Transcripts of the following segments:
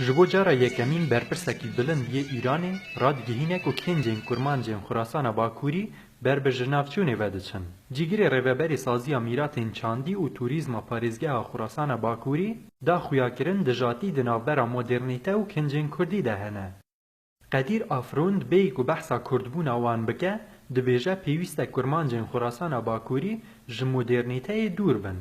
جبو جارا یکمین برپرسکی بلند یه ایرانه رادگهینه که کنجین کرمانجین خراسان باکوری بر به جنافچونه ودچن. جیگیر ریوبری سازی میراتین چاندی و توریزم پاریزگاه خراسان باکوری دا خویاکرن دجاتی دنابرا مدرنیته و کنجین کردی دهنه. قدیر آفروند بیگ و بحثا کردبون آوان بکه دبیجه پیوسته کرمانجین خراسان باکوری جمودرنیته دور بن.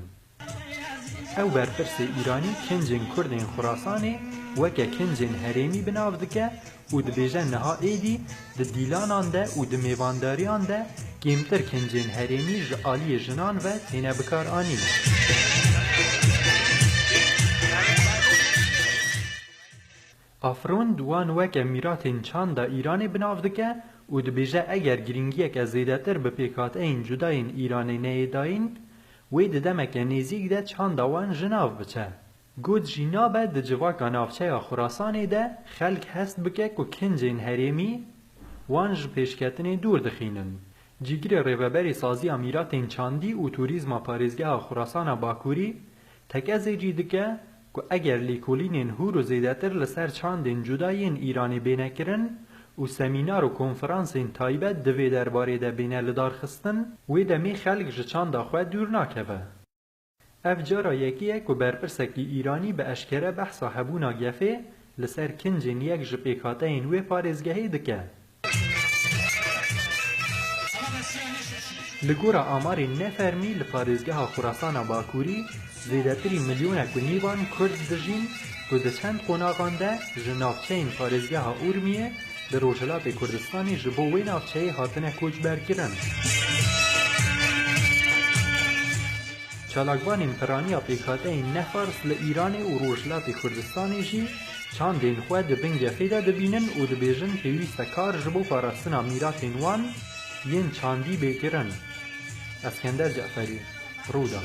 او برپرس ایرانی کنجین کردین خراسانه وکه کنجین هریمی بناو دکه و دبیجه نها ایدی د دیلانان ده و د میوانداریان ده گیمتر کنجین هریمی جعالی جنان و تینه بکار آنی. افرون دوان وکه میراتین چان دا ایرانی بناو دکه و دبیجه اگر گرینگیه که زیده تر بپیکات این جداین ایرانی نیداین وی دمک نزیک ده چان دوان جناو بچه. گود جینا به د جواکا نافچه خراسانی ده خلق هست بکه که کنجین هریمی وانج پیشکتنی دور دخینن. جیگر ریوبری سازی امیراتین چاندی و توریزم پاریزگاه خراسان باکوری تک از ایجی که اگر لیکولینین هور و زیدتر لسر چاندین جداین ایرانی بینه کرن و سمینار و کنفرانسین تایبت دوی درباره ده بینه لدار خستن وی دمی خلق جچاندا خواه دور ناکوه. اف جارا یکیه که برپرسکی ایرانی به اشکره بحثا هبونا گفه لسر کنجین یک جپیکاته این وی پارزگهی دکه. لگورا آماری نفرمی لپارزگه خراسان باکوری زیدتری میلیون کنیوان کرد دجین و ده چند قناغان ده جنافچه این پارزگه اورمیه در روشلات کردستانی جبو وی نافچه هاتنه کوچ برگرن. چالاکوانین پرانیا پیکاته این نفارس لإیران و روشلات کردستانی جی چاندین خواه ده بنگ خیده دبینن و ده بیجن پیویست کار جبو پاراستنا میراتین وان ین چاندی بکرن. اسکندر جعفری رودان